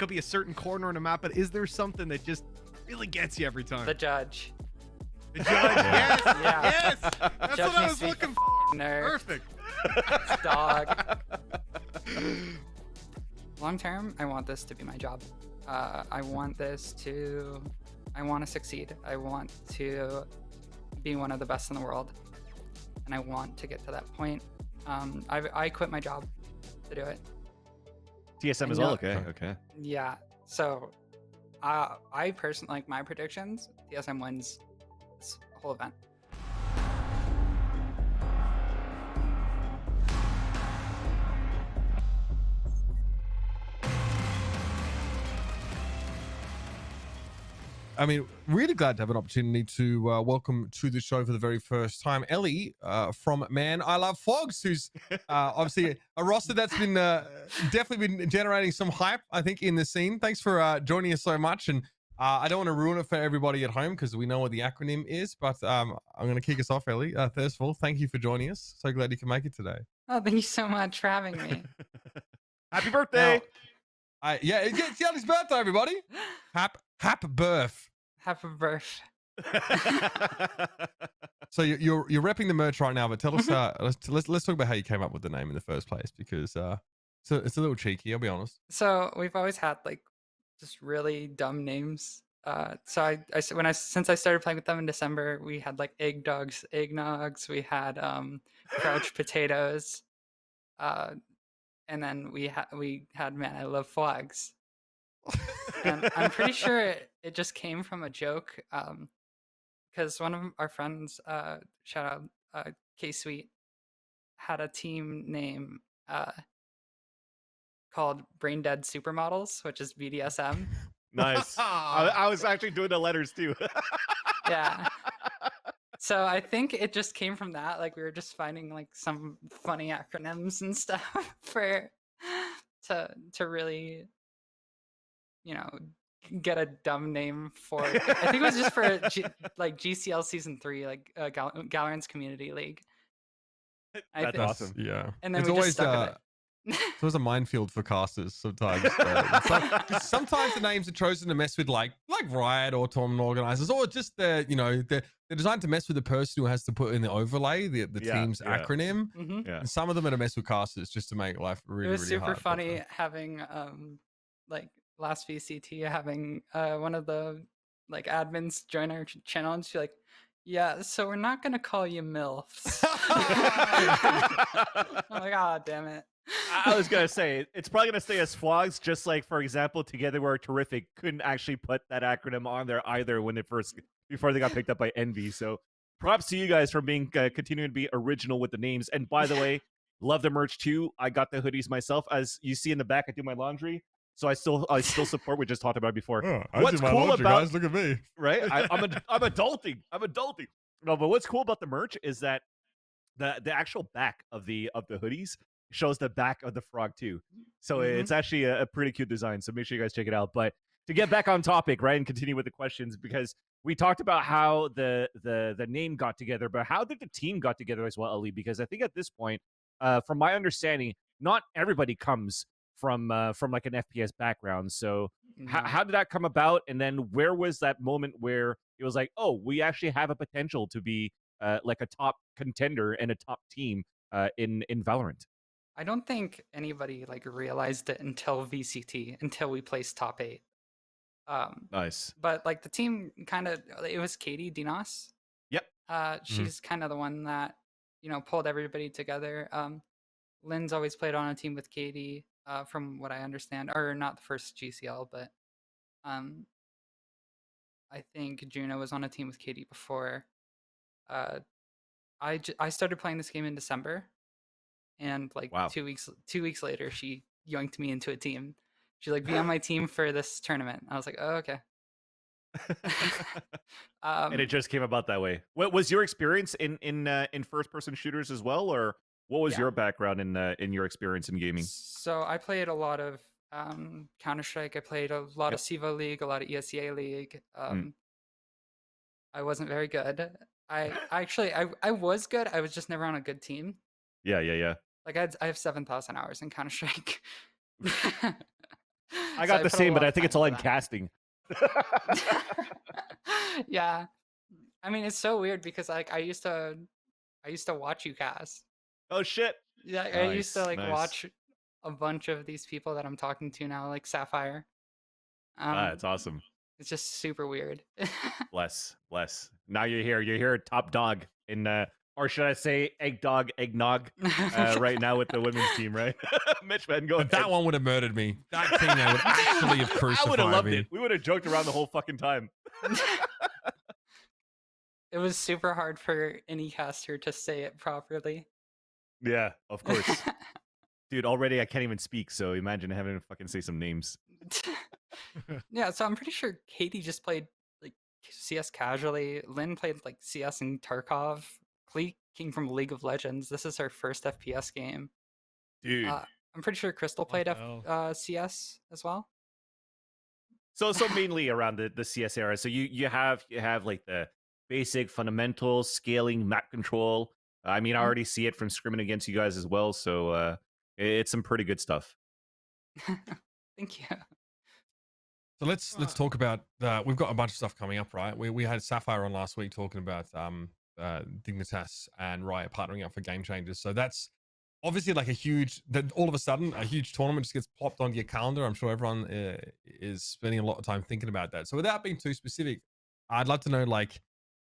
could be a certain corner on a map, but is there something that just really gets you every time? The judge. The judge. Yes. Yeah. Yes. That's Judge what I needs was to be looking for. NERF. Perfect. Dog. Long term, I want this to be my job. I want to succeed. I want to be one of the best in the world, and I want to get to that point. I quit my job to do it. TSM as well. Okay. Yeah. So, I personally, like, my predictions, TSM wins this whole event. I mean, really glad to have an opportunity to welcome to the show for the very first time Ellie from Man I Love Fwogs, who's obviously a roster that's been definitely been generating some hype, I think, in the scene. Thanks for joining us so much. And I don't want to ruin it for everybody at home because we know what the acronym is, but I'm going to kick us off, Ellie. First of all, thank you for joining us. So glad you can make it today. Oh, thank you so much for having me. Happy birthday! Yeah, it's Ellie's birthday, everybody. Happy birth. Happy birth. So you're repping the merch right now, but tell us let's talk about how you came up with the name in the first place, because it's a little cheeky, I'll be honest. So we've always had like just really dumb names. So since I started playing with them in December, we had like egg dogs, eggnogs, we had crouch potatoes, and then we had Man I Love Fwogs. And I'm pretty sure it just came from a joke, because one of our friends, shout out K Sweet, had a team name called Brain Dead Supermodels, which is BDSM. Nice. I was actually doing the letters too. Yeah. So I think it just came from that. Like, we were just finding like some funny acronyms and stuff to really, get a dumb name for it. I think it was just for GCL Season 3, like Valorant's Community League. That's awesome. Yeah. And then it's we always just stuck with it. it's always a minefield for casters sometimes. Sometimes the names are chosen to mess with like Riot or tournament organizers, or just they're designed to mess with the person who has to put in the overlay, the team's acronym. Mm-hmm. Yeah. And some of them are to mess with casters just to make life really, It was really super hard. funny having like last VCT, having one of the like admins join our channel and she's like, yeah, so we're not gonna call you MILFs. I'm like, oh, damn it. I was gonna say it's probably gonna stay as Fwogs, just like, for example, Together We're Terrific couldn't actually put that acronym on there either before they got picked up by Envy. So props to you guys for being continuing to be original with the names. And by the way, love the merch too. I got the hoodies myself, as you see in the back. I do my laundry, so I still support. We just talked about it before. Oh, what's cool laundry, about guys? Look at me, right? I'm adulting. No, but what's cool about the merch is that the actual back of the hoodies shows the back of the frog too. So it's actually a pretty cute design. So make sure you guys check it out. But to get back on topic, right, and continue with the questions, because we talked about how the name got together, but how did the team got together as well, Ellie? Because I think at this point, from my understanding, not everybody comes from like an FPS background. So how did that come about? And then where was that moment where it was like, oh, we actually have a potential to be like a top contender and a top team in Valorant? I don't think anybody like realized it until VCT, until we placed top 8. Nice. But like the team it was Katie Dinos. Yep. She's kind of the one that, pulled everybody together. Lynn's always played on a team with Katie, from what I understand, or not the first GCL, but I think Juno was on a team with Katie before. I started playing this game in December, and like Wow. 2 weeks later, she yoinked me into a team. She's like, be on my team for this tournament. I was like, oh, okay. And it just came about that way. What was your experience in first person shooters as well, or what was your background in your experience in gaming? So I played a lot of Counter-Strike. I played a lot of SIVA League, a lot of ESEA League. I wasn't very good. I was good. I was just never on a good team. Yeah. Like I have 7,000 hours in Counter-Strike. I got So the put a same, but lot I of think it's time all in into casting. that. Yeah. I mean, it's so weird because like I used to watch you cast. Oh shit! Yeah, I used to Nice, like nice. watch a bunch of these people that I'm talking to now, like Sapphire. It's awesome. It's just super weird. Bless. Now you're here. You're here, top dog in, or should I say, egg dog, eggnog, right now with the women's team, right? Mitch, man, go But ahead. that one would have murdered me. That teammate would actually have crucified I would have loved me. it. We would have joked around the whole fucking time. It was super hard for any caster to say it properly. Yeah, of course. Dude, already I can't even speak, so imagine having to fucking say some names. Yeah, so I'm pretty sure Katie just played like CS casually. Lynn played like CS and Tarkov. Klee came from League of Legends. This is her first FPS game. Dude. I'm pretty sure Crystal What played the hell? CS as well. So mainly around the CS era. So you have like the basic fundamentals, scaling, map control. I mean, I already see it from scrimming against you guys as well. So it's some pretty good stuff. Thank you. So let's talk about we've got a bunch of stuff coming up, right? We had Sapphire on last week talking about Dignitas and Riot partnering up for Game Changers. So that's obviously like a huge, that all of a sudden a huge tournament just gets plopped onto your calendar. I'm sure everyone is spending a lot of time thinking about that. So without being too specific, I'd love to know, like,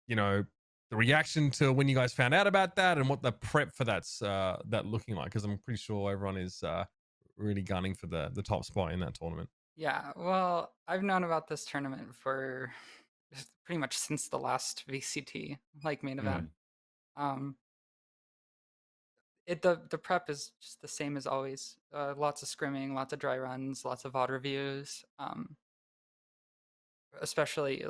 you know, the reaction to when you guys found out about that and what the prep for that's that looking like, because I'm pretty sure everyone is really gunning for the top spot in that tournament. Yeah, well, I've known about this tournament for pretty much since the last VCT, like main event. The prep is just the same as always. Lots of scrimming, lots of dry runs, lots of VOD reviews. Especially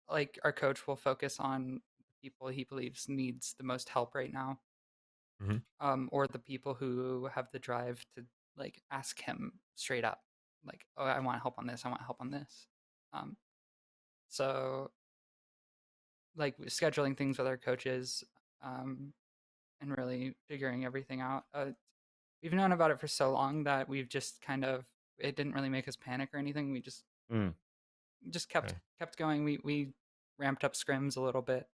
like our coach will focus on people he believes needs the most help right now. Or the people who have the drive to like ask him straight up, like, oh, I want help on this, I want help on this. So like scheduling things with our coaches, and really figuring everything out. We've known about it for so long that we've just kind of, it didn't really make us panic or anything. We just kept going. We ramped up scrims a little bit,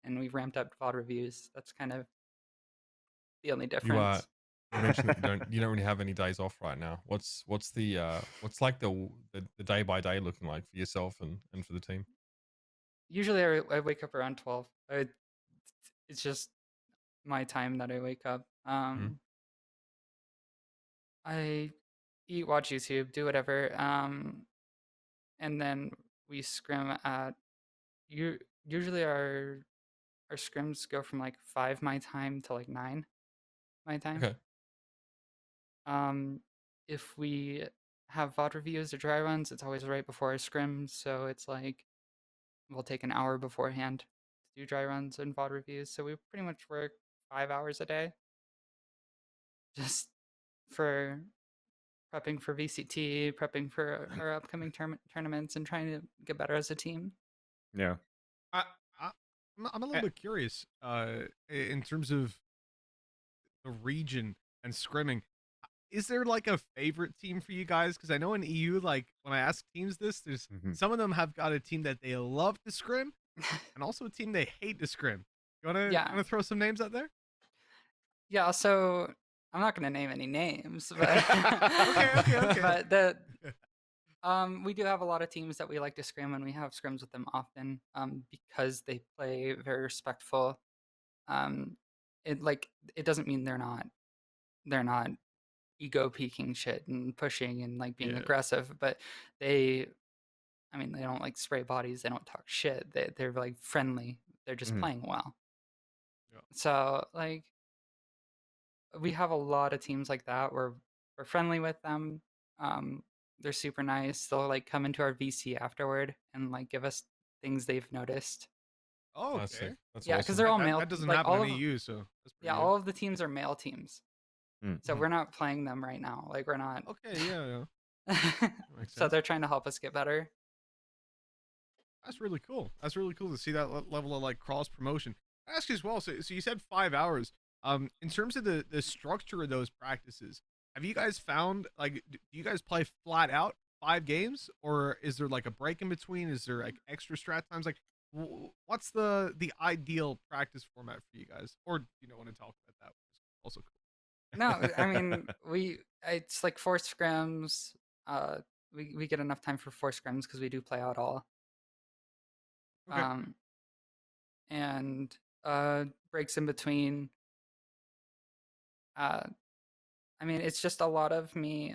and we've ramped up VOD reviews. That's kind of the only difference. You mentioned that you don't really have any days off right now. What's the what's like the day by day looking like for yourself and for the team? Usually I wake up around 12. It's just my time that I wake up. I eat, watch YouTube, do whatever, and then we scrim at usually our scrims go from like 5 my time to like 9 my time. Okay. If we have VOD reviews or dry runs, it's always right before our scrims, so it's like we'll take an hour beforehand to do dry runs and VOD reviews. So we pretty much work 5 hours a day just for prepping for VCT, prepping for our upcoming tournaments, and trying to get better as a team. Yeah. I'm a little bit curious in terms of the region and scrimming. Is there like a favorite team for you guys? Because I know in EU, like when I ask teams this, there's some of them have got a team that they love to scrim, and also a team they hate to scrim. You wanna throw some names out there? Yeah. So I'm not gonna name any names, but okay. But we do have a lot of teams that we like to scrim, and we have scrims with them often because they play very respectful. It doesn't mean they're not ego peaking shit and pushing and like being aggressive, but they don't like spray bodies, they don't talk shit, they're like friendly, they're just playing well. So like we have a lot of teams like that where we're friendly with them. They're super nice. They'll like come into our VC afterward and like give us things they've noticed. Oh, okay. That's Yeah, awesome. because they're all male. That doesn't like, happen all in of, EU, so that's pretty good. all of the teams are male teams. So we're not playing them right now. Like we're not. Okay, yeah. Makes So sense. they're trying to help us get better. That's really cool. That's really cool to see that level of like cross promotion. I ask you as well. So you said 5 hours. In terms of the structure of those practices, have you guys found like do you guys play flat out 5 games, or is there like a break in between? Is there like extra strat times? Like, what's the ideal practice format for you guys? Or do you don't want to talk about that? Also cool. No, I mean it's like 4 scrims. We get enough time for 4 scrims because we do play out all. Okay. And breaks in between. I mean, it's just a lot of me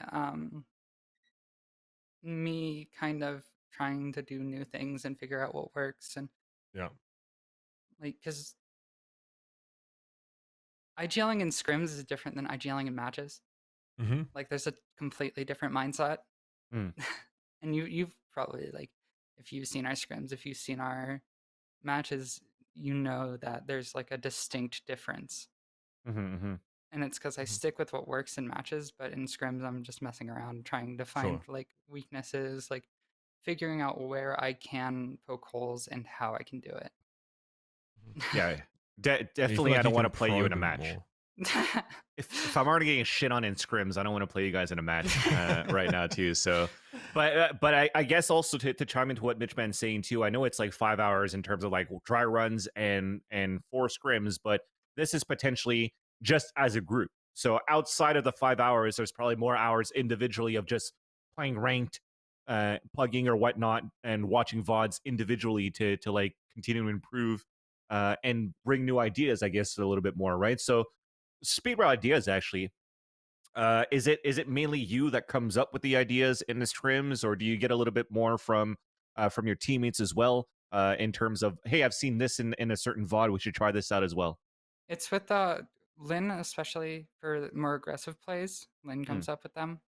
kind of trying to do new things and figure out what works, and Yeah. like because IGLing in scrims is different than IGLing in matches. Mm-hmm. Like there's a completely different mindset. Mm. And you've probably, like, if you've seen our scrims, if you've seen our matches, you know that there's like a distinct difference. Mm-hmm. And it's because I Mhm. stick with what works in matches, but in scrims I'm just messing around trying to find like weaknesses, like figuring out where I can poke holes and how I can do it. Yeah, Yeah, you feel definitely. like I don't you want to can play you in a probe it match. more. If I'm already getting shit on in scrims, I don't want to play you guys in a match right now too. So, but I guess also to chime into what Mitchman's saying too. I know it's like 5 hours in terms of like dry runs and 4 scrims, but this is potentially just as a group. So outside of the 5 hours, there's probably more hours individually of just playing ranked, plugging or whatnot, and watching VODs individually to like continue to improve and bring new ideas. I guess a little bit more, right? So speedrun ideas actually, is it mainly you that comes up with the ideas in the scrims, or do you get a little bit more from your teammates as well, in terms of, hey, I've seen this in a certain VOD, we should try this out as well? It's with Lynn, especially for more aggressive plays. Lynn comes up with them.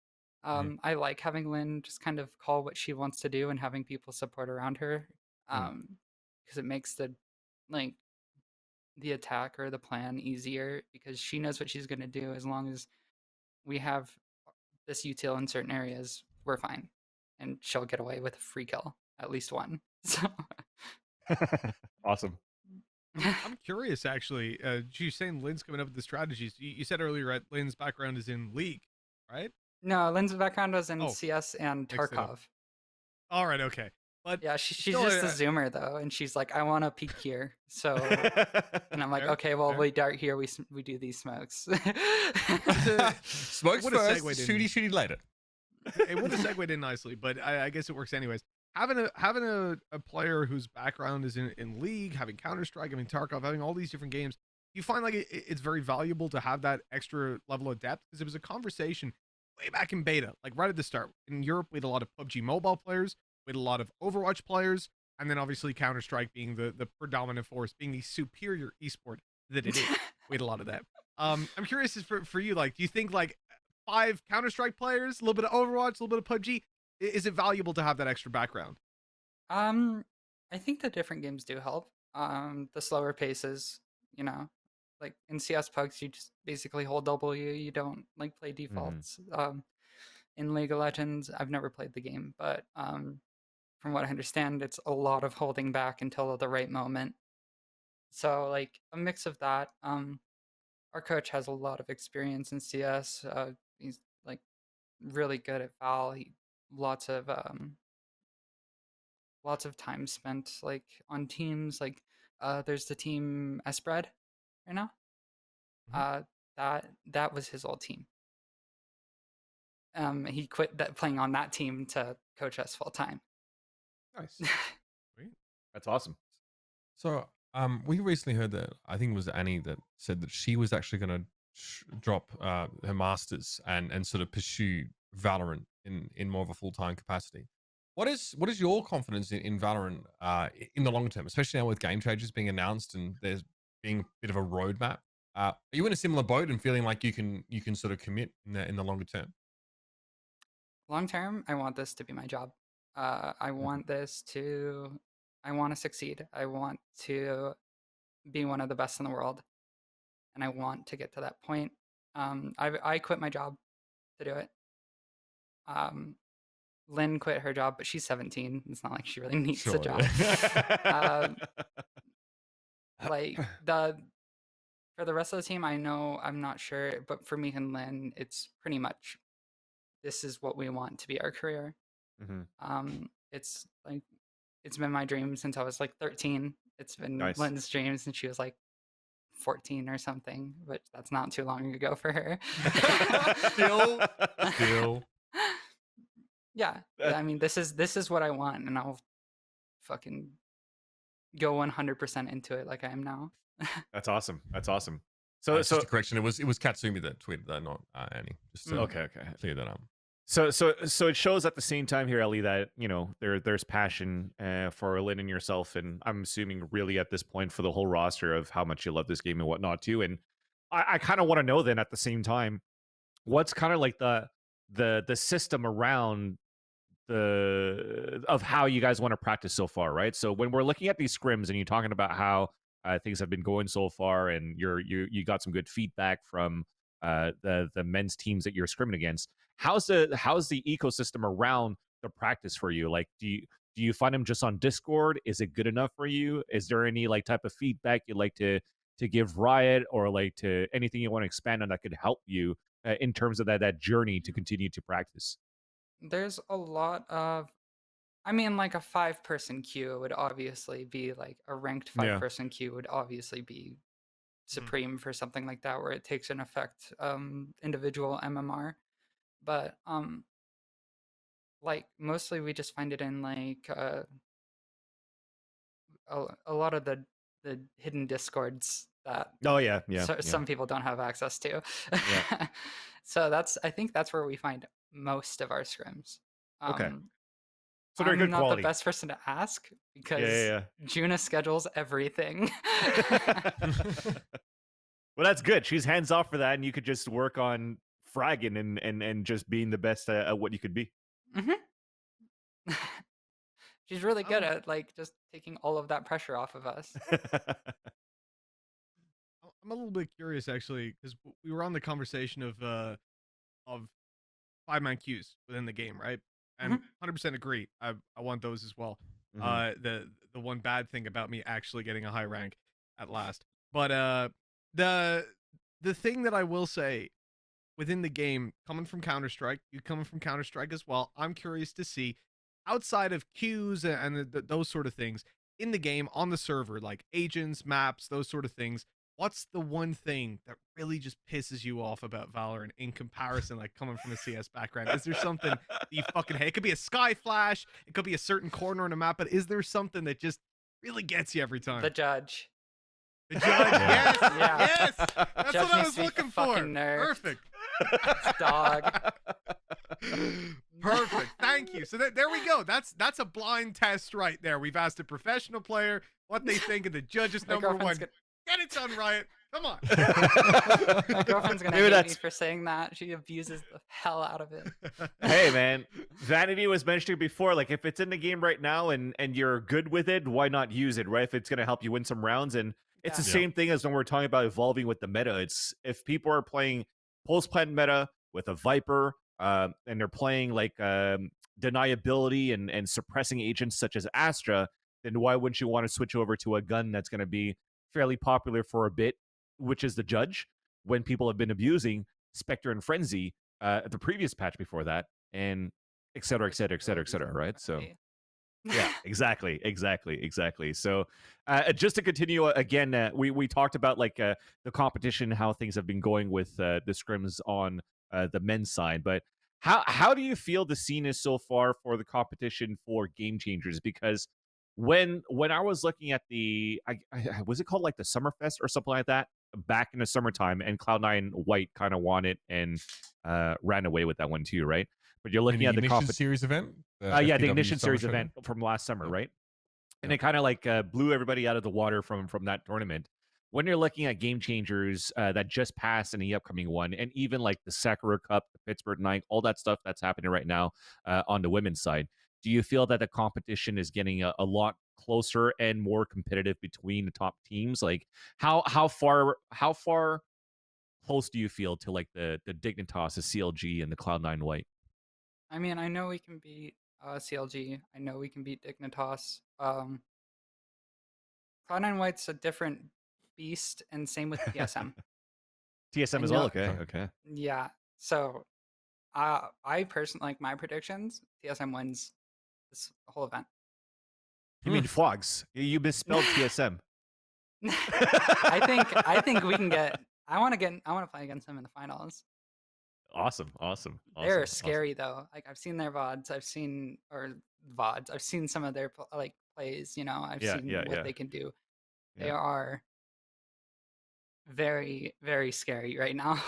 I like having Lynn just kind of call what she wants to do and having people support around her, because it makes like the attack or the plan easier because she knows what she's going to do. As long as we have this util in certain areas, we're fine, and she'll get away with a free kill, at least one. So Awesome. I'm curious, actually. You're saying Lynn's coming up with the strategies. You said earlier, right? Lynn's background is in League, right? No, Lynn's background was in Oh, CS and mixed it up. Tarkov. All right, okay. But Yeah, she's still, just a zoomer though, and she's like, I want to peek here. So, and I'm like, Fair, okay, well, fair. we dart here. We do these smokes. Smokes Would've first, segued in. shooty later. It would have segued in nicely, but I guess it works anyways. Having a player whose background is in League, having Counter-Strike, having Tarkov, having all these different games, you find like it's very valuable to have that extra level of depth, because it was a conversation way back in beta, like right at the start. In Europe, we had a lot of PUBG Mobile players, we had a lot of Overwatch players, and then obviously Counter-Strike being the predominant force, being the superior esport that it is. We had a lot of that. I'm curious for you, like, do you think like 5 Counter-Strike players, a little bit of Overwatch, a little bit of PUBG, is it valuable to have that extra background? I think the different games do help. The slower paces, like in CS Pugs, you just basically hold W. You don't like play defaults. In League of Legends, I've never played the game, but from what I understand, it's a lot of holding back until the right moment. So like a mix of that. Our coach has a lot of experience in CS. He's like really good at Val. Lots of time spent like on teams. Like there's the team Espread right now. That was his old team. He quit playing on that team to coach us full time. Nice. That's awesome. So, we recently heard that, I think it was Annie that said that she was actually going to drop her masters and sort of pursue Valorant in more of a full-time capacity. What is your confidence in Valorant in the long term, especially now with game changes being announced and there's being a bit of a roadmap? Are you in a similar boat and feeling like you can sort of commit in the longer term? Long term, I want this to be my job. I want to succeed. I want to be one of the best in the world, and I want to get to that point. I quit my job to do it. Lynn quit her job, but she's 17. It's not like she really needs a job. Like For the rest of the team, I know I'm not sure, but for me and Lynn, it's pretty much this is what we want to be our career. It's like it's been my dream since I was like 13. It's been Nice. Lynn's dream since she was like 14 or something, but that's not too long ago for her. Still. Yeah, I mean, this is what I want, and I'll fucking go 100% into it like I am now. That's awesome. That's awesome. So Just a correction. It was Katsumi that tweeted that, not Annie. Just to okay. clear that up. So it shows at the same time here, Ellie, that there's passion for Lynn and yourself, and I'm assuming really at this point for the whole roster of how much you love this game and whatnot too. And I kind of want to know then at the same time, what's kind of like the system around of how you guys want to practice so far, right? So when we're looking at these scrims and you're talking about how things have been going so far, and you got some good feedback from the men's teams that you're scrimming against. How's the ecosystem around the practice for you? Like, do you find them just on Discord? Is it good enough for you? Is there any like type of feedback you'd like to give Riot, or like to anything you want to expand on that could help you in terms of that journey to continue to practice? There's a lot of, I mean, like a 5-person queue would obviously be like a ranked 5-person queue would obviously be supreme for something like that, where it takes an effect individual MMR. But like mostly we just find it in like a lot of the hidden discords that some people don't have access to. So I think that's where we find most of our scrims. Okay. So they're I'm good not quality. the best person to ask because Juna schedules everything. Well, that's good. She's hands off for that, and you could just work on fragging and just being the best at what you could be. She's really good at like just taking all of that pressure off of us. I'm a little bit curious actually, because we were on the conversation of 5-man queues within the game, right? And 100% agree. I want those as well. The one bad thing about me actually getting a high rank at last, but the thing that I will say within the game, coming from Counter-Strike, you coming from Counter-Strike as well, I'm curious to see outside of queues and those sort of things in the game on the server, like agents, maps, those sort of things. What's the one thing that really just pisses you off about Valorant in comparison, like coming from a CS background? Is there something that you fucking hate? It could be a sky flash, it could be a certain corner on a map, but is there something that just really gets you every time? The judge. The judge, yes, yes. That's Judge what I needs was to be looking for. fucking nerfed. Perfect. Dog. Perfect. Thank you. So there we go. That's a blind test right there. We've asked a professional player what they think, and the judge is number one. Get it done, Riot. Come on. My girlfriend's gonna hate me for saying that. She abuses the hell out of it. Hey man, Vanity was mentioning before, like if it's in the game right now and you're good with it, why not use it, right? If it's gonna help you win some rounds. And it's the same thing as when we're talking about evolving with the meta. It's if people are playing post-plant meta with a Viper, and they're playing like deniability and suppressing agents such as Astra, then why wouldn't you want to switch over to a gun that's going to be fairly popular for a bit, which is the Judge, when people have been abusing Spectre and Frenzy the previous patch before that, and et cetera, et cetera, et cetera, et cetera, right? So yeah, exactly. So just to continue again, we talked about like the competition, how things have been going with the scrims on the men's side, but how do you feel the scene is so far for the competition for Game Changers? Because when I was looking at the was it called like the Summerfest or something like that back in the summertime, and Cloud9 White kind of won it and ran away with that one too, right? But you're looking at the Ignition Series event? The Ignition Series event from last summer, right? And it kind of like blew everybody out of the water from that tournament. When you're looking at Game Changers that just passed in the upcoming one, and even like the Sakura Cup, the Pittsburgh Night, all that stuff that's happening right now on the women's side, do you feel that the competition is getting a lot closer and more competitive between the top teams? Like how far close do you feel to like the Dignitas, the CLG, and the Cloud9 White? I mean, I know we can beat CLG. I know we can beat Dignitas. Cloud9 White's a different Beast and same with TSM. TSM I as well. know- Okay. Okay. Yeah. So I personally, like, my predictions, TSM wins this whole event. You mean Fwogs? You misspelled TSM. I think we can get. I want to play against them in the finals. Awesome. Awesome. They're awesome. scary though. Like, I've seen their VODs. I've seen some of their like plays. You know, I've Yeah, seen yeah, what yeah. they can do. They Yeah. are very, very scary right now.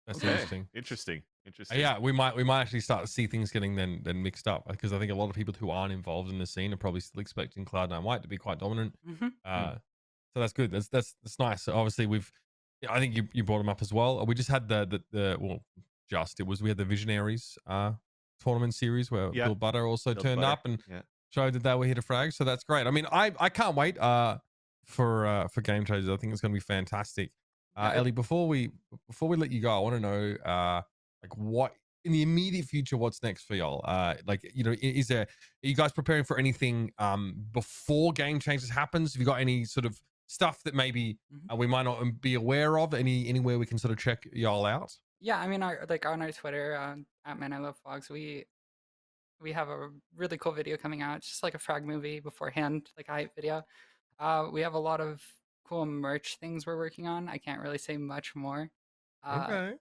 That's Okay. interesting. Interesting. Interesting. Yeah, we might actually start to see things getting then mixed up, because I think a lot of people who aren't involved in the scene are probably still expecting Cloud9 White to be quite dominant. Mhm. So that's good. That's nice. So obviously I think you brought them up as well. We just had we had the Visionaries tournament series where Yeah. Bill Butter also Built turned butter. up and Yeah. showed that they were here to frag. So that's great. I mean, I can't wait for Game Changers. I think it's going to be fantastic. Yeah, Ellie, before we let you go, I want to know like what in the immediate future, what's next for y'all? Like, you know, are you guys preparing for anything before Game Changers happens? Have you got any sort of stuff that maybe we might not be aware of? Anywhere we can sort of check y'all out? Yeah, I mean, on our Twitter at Man I Love Fwogs, we have a really cool video coming out. It's just like a frag movie beforehand, like a hype video. We have a lot of cool merch things we're working on. I can't really say much more. Okay.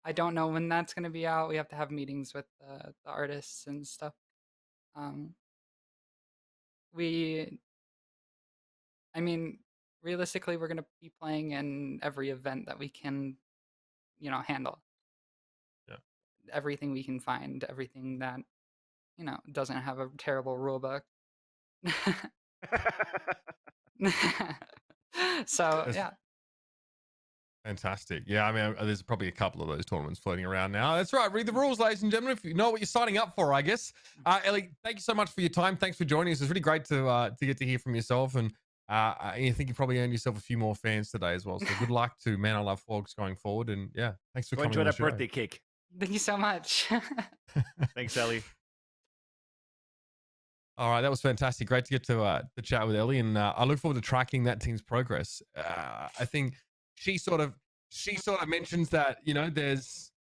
I don't know when that's going to be out. We have to have meetings with the artists and stuff. I mean, realistically, we're going to be playing in every event that we can, you know, handle. Yeah. Everything we can find, everything that, you know, doesn't have a terrible rule book. So, yeah. Fantastic. Yeah, I mean, there's probably a couple of those tournaments floating around now. That's right. Read the rules, ladies and gentlemen, if you know what you're signing up for, I guess. Ellie, thank you so much for your time. Thanks for joining us. It's really great to get to hear from yourself. And I think you probably earned yourself a few more fans today as well. So good luck to Man I Love Fwogs going forward. And yeah, thanks for Go coming enjoy on the that show. birthday cake. Thank you so much. Thanks, Ellie. All right, that was fantastic. Great to get to chat with Ellie, and I look forward to tracking that team's progress. I think she sort of mentions that, you know, there's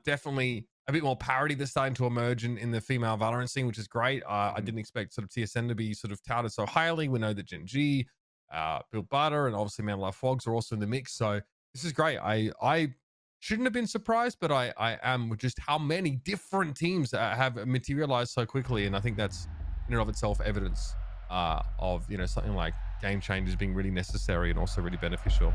definitely a bit more parity that's starting to emerge in the female Valorant scene, which is great. I didn't expect sort of TSN to be sort of touted so highly. We know that Gen G, Bill Butter, and obviously Man Love Fwogs are also in the mix. So this is great. I shouldn't have been surprised, but I am with just how many different teams have materialized so quickly, and I think that's in and of itself evidence of, you know, something like Game Changers being really necessary and also really beneficial.